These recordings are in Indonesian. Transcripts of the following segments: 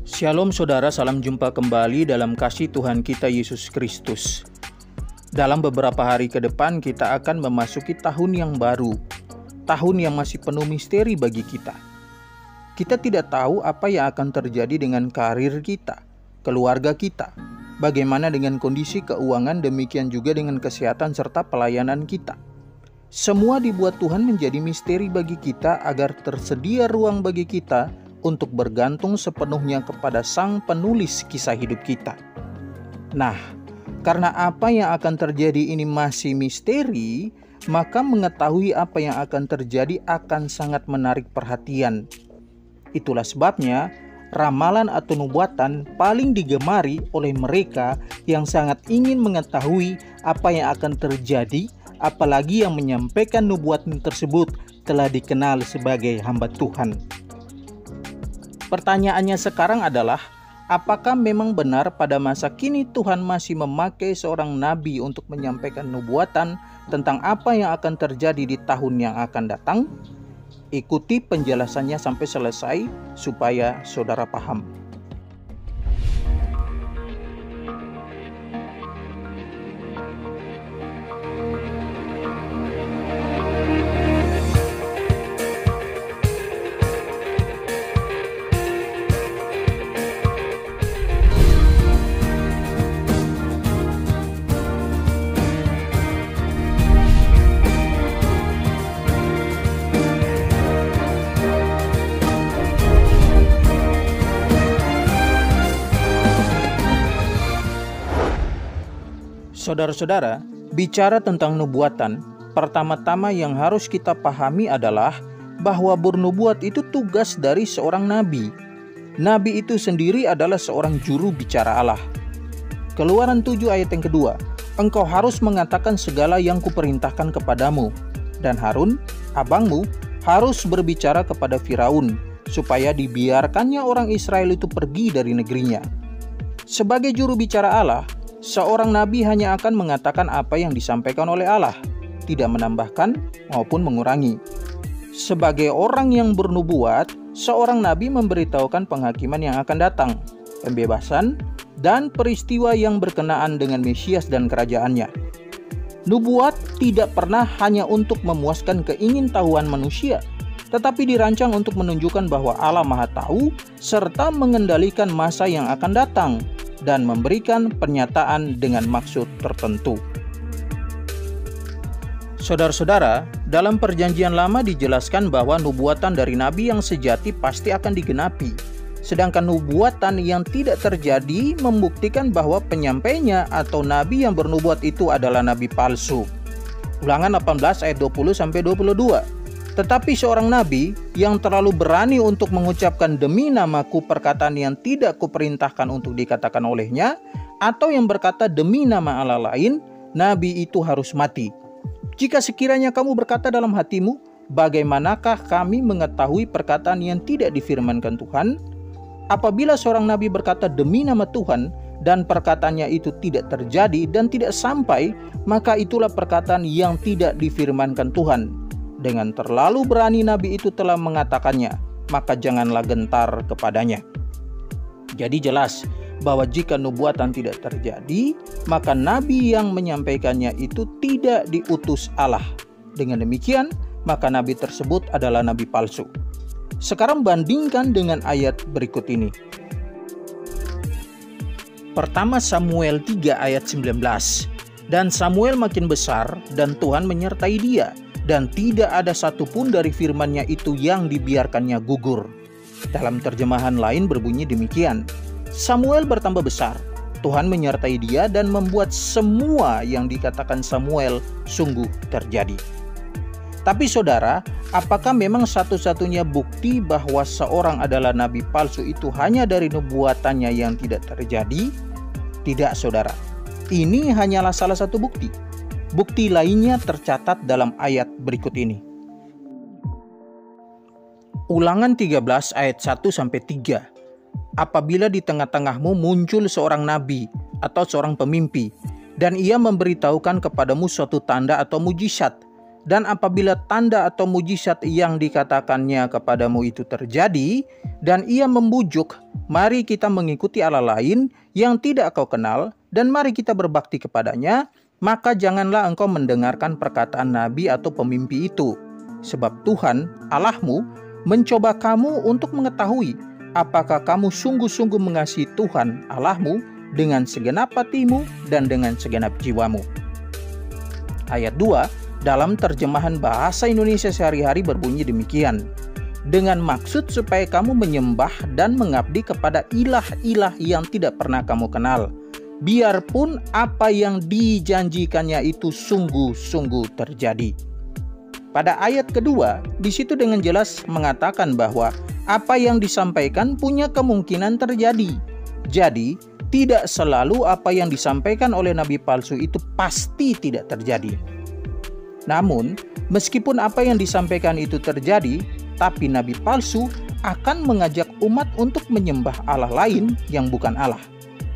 Shalom saudara, salam jumpa kembali dalam kasih Tuhan kita Yesus Kristus. Dalam beberapa hari ke depan kita akan memasuki tahun yang baru, tahun yang masih penuh misteri bagi kita. Kita tidak tahu apa yang akan terjadi dengan karir kita, keluarga kita, bagaimana dengan kondisi keuangan, demikian juga dengan kesehatan serta pelayanan kita. Semua dibuat Tuhan menjadi misteri bagi kita agar tersedia ruang bagi kita untuk bergantung sepenuhnya kepada Sang Penulis kisah hidup kita. Nah, karena apa yang akan terjadi ini masih misteri, maka mengetahui apa yang akan terjadi akan sangat menarik perhatian. Itulah sebabnya ramalan atau nubuatan paling digemari oleh mereka yang sangat ingin mengetahui apa yang akan terjadi, apalagi yang menyampaikan nubuatan tersebut telah dikenal sebagai hamba Tuhan. Pertanyaannya sekarang adalah, apakah memang benar pada masa kini Tuhan masih memakai seorang nabi untuk menyampaikan nubuatan tentang apa yang akan terjadi di tahun yang akan datang? Ikuti penjelasannya sampai selesai supaya saudara paham. Saudara-saudara, bicara tentang nubuatan, pertama-tama yang harus kita pahami adalah bahwa bernubuat itu tugas dari seorang nabi. Nabi itu sendiri adalah seorang juru bicara Allah. Keluaran 7 ayat yang kedua, engkau harus mengatakan segala yang kuperintahkan kepadamu, dan Harun, abangmu, harus berbicara kepada Firaun, supaya dibiarkannya orang Israel itu pergi dari negerinya. Sebagai juru bicara Allah, seorang nabi hanya akan mengatakan apa yang disampaikan oleh Allah, tidak menambahkan maupun mengurangi. Sebagai orang yang bernubuat, seorang nabi memberitahukan penghakiman yang akan datang, pembebasan, dan peristiwa yang berkenaan dengan Mesias dan kerajaannya. Nubuat tidak pernah hanya untuk memuaskan keingintahuan manusia, tetapi dirancang untuk menunjukkan bahwa Allah Maha Tahu serta mengendalikan masa yang akan datang dan memberikan pernyataan dengan maksud tertentu. Saudara-saudara, dalam Perjanjian Lama dijelaskan bahwa nubuatan dari nabi yang sejati pasti akan digenapi, sedangkan nubuatan yang tidak terjadi membuktikan bahwa penyampainya atau nabi yang bernubuat itu adalah nabi palsu. Ulangan 18 ayat 20-22. Tetapi seorang nabi yang terlalu berani untuk mengucapkan demi namaku perkataan yang tidak kuperintahkan untuk dikatakan olehnya, atau yang berkata demi nama Allah lain, nabi itu harus mati. Jika sekiranya kamu berkata dalam hatimu, bagaimanakah kami mengetahui perkataan yang tidak difirmankan Tuhan? Apabila seorang nabi berkata demi nama Tuhan, dan perkataannya itu tidak terjadi dan tidak sampai, maka itulah perkataan yang tidak difirmankan Tuhan. Dengan terlalu berani nabi itu telah mengatakannya, maka janganlah gentar kepadanya. Jadi jelas bahwa jika nubuatan tidak terjadi, maka nabi yang menyampaikannya itu tidak diutus Allah. Dengan demikian, maka nabi tersebut adalah nabi palsu. Sekarang bandingkan dengan ayat berikut ini. Pertama Samuel 3 ayat 19. Dan Samuel makin besar dan Tuhan menyertai dia, dan tidak ada satupun dari firman-Nya itu yang dibiarkannya gugur. Dalam terjemahan lain berbunyi demikian, Samuel bertambah besar, Tuhan menyertai dia dan membuat semua yang dikatakan Samuel sungguh terjadi. Tapi saudara, apakah memang satu-satunya bukti bahwa seorang adalah nabi palsu itu hanya dari nubuatannya yang tidak terjadi? Tidak saudara, ini hanyalah salah satu bukti. Bukti lainnya tercatat dalam ayat berikut ini. Ulangan 13 ayat 1-3. Apabila di tengah-tengahmu muncul seorang nabi atau seorang pemimpi, dan ia memberitahukan kepadamu suatu tanda atau mujizat, Dan apabila tanda atau mujizat yang dikatakannya kepadamu itu terjadi, dan ia membujuk, mari kita mengikuti Allah lain yang tidak kau kenal, dan mari kita berbakti kepadanya, maka janganlah engkau mendengarkan perkataan nabi atau pemimpi itu. Sebab Tuhan, Allahmu, mencoba kamu untuk mengetahui apakah kamu sungguh-sungguh mengasihi Tuhan, Allahmu, dengan segenap hatimu dan dengan segenap jiwamu. Ayat 2 dalam terjemahan bahasa Indonesia sehari-hari berbunyi demikian. Dengan maksud supaya kamu menyembah dan mengabdi kepada ilah-ilah yang tidak pernah kamu kenal, biarpun apa yang dijanjikannya itu sungguh-sungguh terjadi. Pada ayat kedua, di situ dengan jelas mengatakan bahwa apa yang disampaikan punya kemungkinan terjadi. Jadi, tidak selalu apa yang disampaikan oleh nabi palsu itu pasti tidak terjadi. Namun, meskipun apa yang disampaikan itu terjadi, tapi nabi palsu akan mengajak umat untuk menyembah Allah lain yang bukan Allah.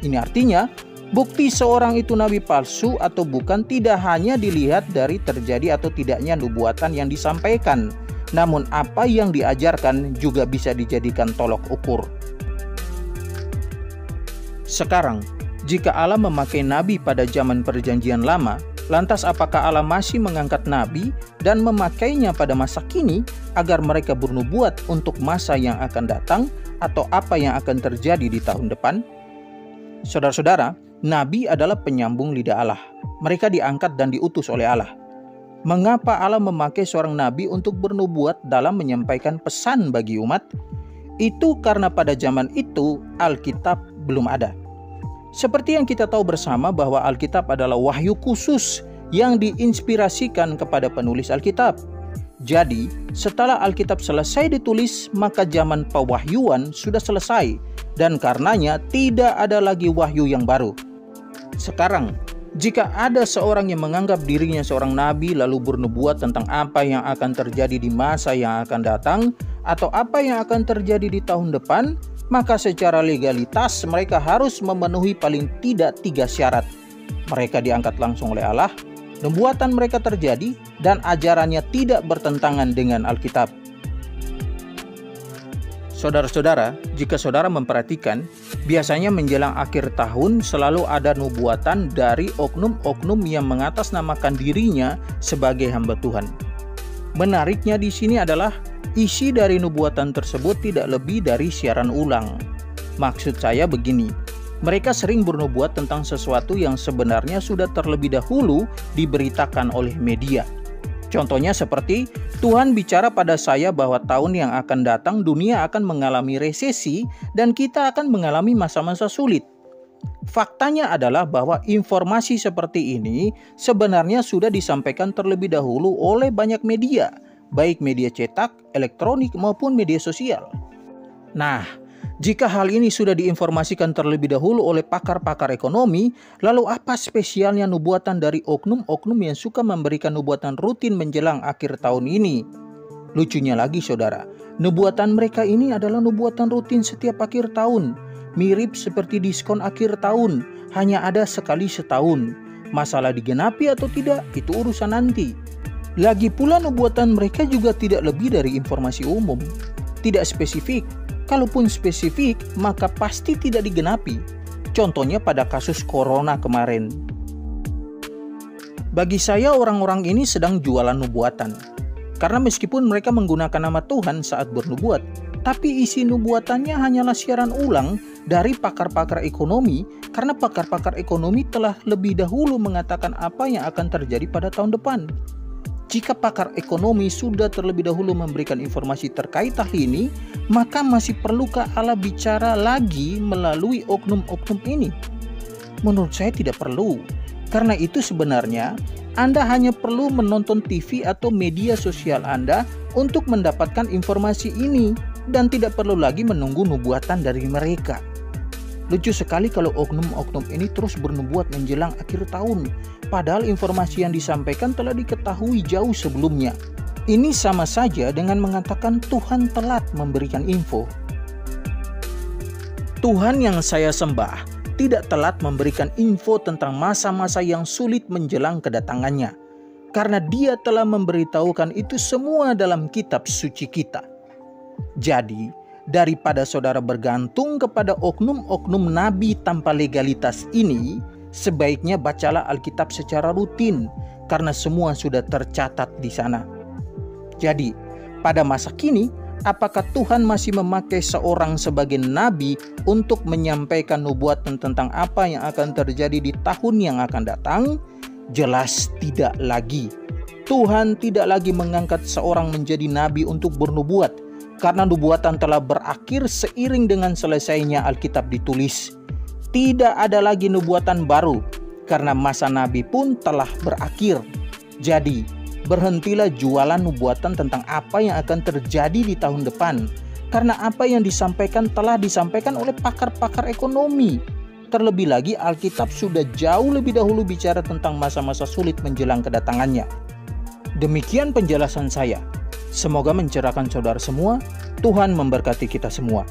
Ini artinya, bukti seorang itu nabi palsu atau bukan tidak hanya dilihat dari terjadi atau tidaknya nubuatan yang disampaikan, namun apa yang diajarkan juga bisa dijadikan tolok ukur. Sekarang, jika Allah memakai nabi pada zaman perjanjian lama, lantas apakah Allah masih mengangkat nabi dan memakainya pada masa kini agar mereka bernubuat untuk masa yang akan datang atau apa yang akan terjadi di tahun depan? Saudara-saudara, nabi adalah penyambung lidah Allah. Mereka diangkat dan diutus oleh Allah. Mengapa Allah memakai seorang nabi untuk bernubuat dalam menyampaikan pesan bagi umat? Itu karena pada zaman itu Alkitab belum ada. Seperti yang kita tahu bersama bahwa Alkitab adalah wahyu khusus yang diinspirasikan kepada penulis Alkitab. Jadi, setelah Alkitab selesai ditulis, maka zaman pewahyuan sudah selesai, dan karenanya tidak ada lagi wahyu yang baru. Sekarang, jika ada seorang yang menganggap dirinya seorang nabi lalu bernubuat tentang apa yang akan terjadi di masa yang akan datang, atau apa yang akan terjadi di tahun depan, maka secara legalitas mereka harus memenuhi paling tidak 3 syarat. Mereka diangkat langsung oleh Allah, nubuatan mereka terjadi, dan ajarannya tidak bertentangan dengan Alkitab. Saudara-saudara, jika saudara memperhatikan, biasanya menjelang akhir tahun selalu ada nubuatan dari oknum-oknum yang mengatasnamakan dirinya sebagai hamba Tuhan. Menariknya di sini adalah isi dari nubuatan tersebut tidak lebih dari siaran ulang. Maksud saya begini, mereka sering bernubuat tentang sesuatu yang sebenarnya sudah terlebih dahulu diberitakan oleh media. Contohnya seperti, Tuhan bicara pada saya bahwa tahun yang akan datang dunia akan mengalami resesi dan kita akan mengalami masa-masa sulit. Faktanya adalah bahwa informasi seperti ini sebenarnya sudah disampaikan terlebih dahulu oleh banyak media, baik media cetak, elektronik maupun media sosial. Nah, jika hal ini sudah diinformasikan terlebih dahulu oleh pakar-pakar ekonomi, lalu apa spesialnya nubuatan dari oknum-oknum yang suka memberikan nubuatan rutin menjelang akhir tahun ini? Lucunya lagi saudara, nubuatan mereka ini adalah nubuatan rutin setiap akhir tahun. Mirip seperti diskon akhir tahun, hanya ada sekali setahun. Masalah digenapi atau tidak, itu urusan nanti. Lagi pula nubuatan mereka juga tidak lebih dari informasi umum, tidak spesifik. Kalaupun spesifik, maka pasti tidak digenapi. Contohnya pada kasus corona kemarin. Bagi saya orang-orang ini sedang jualan nubuatan. Karena meskipun mereka menggunakan nama Tuhan saat bernubuat, tapi isi nubuatannya hanyalah siaran ulang dari pakar-pakar ekonomi, karena pakar-pakar ekonomi telah lebih dahulu mengatakan apa yang akan terjadi pada tahun depan. Jika pakar ekonomi sudah terlebih dahulu memberikan informasi terkait hal ini, maka masih perlukah Allah bicara lagi melalui oknum-oknum ini? Menurut saya tidak perlu. Karena itu sebenarnya Anda hanya perlu menonton TV atau media sosial Anda untuk mendapatkan informasi ini dan tidak perlu lagi menunggu nubuatan dari mereka. Lucu sekali kalau oknum-oknum ini terus bernubuat menjelang akhir tahun, padahal informasi yang disampaikan telah diketahui jauh sebelumnya. Ini sama saja dengan mengatakan Tuhan telat memberikan info. Tuhan yang saya sembah tidak telat memberikan info tentang masa-masa yang sulit menjelang kedatangannya. karena Dia telah memberitahukan itu semua dalam kitab suci kita. Jadi, daripada saudara bergantung kepada oknum-oknum nabi tanpa legalitas ini, sebaiknya bacalah Alkitab secara rutin, karena semua sudah tercatat di sana. Jadi, pada masa kini, apakah Tuhan masih memakai seorang sebagai nabi untuk menyampaikan nubuatan tentang apa yang akan terjadi di tahun yang akan datang? Jelas tidak lagi. Tuhan tidak lagi mengangkat seorang menjadi nabi untuk bernubuat, karena nubuatan telah berakhir seiring dengan selesainya Alkitab ditulis. Tidak ada lagi nubuatan baru, karena masa nabi pun telah berakhir. Jadi, berhentilah jualan nubuatan tentang apa yang akan terjadi di tahun depan, karena apa yang disampaikan telah disampaikan oleh pakar-pakar ekonomi. Terlebih lagi, Alkitab sudah jauh lebih dahulu bicara tentang masa-masa sulit menjelang kedatangannya. Demikian penjelasan saya. Semoga mencerahkan saudara semua. Tuhan memberkati kita semua.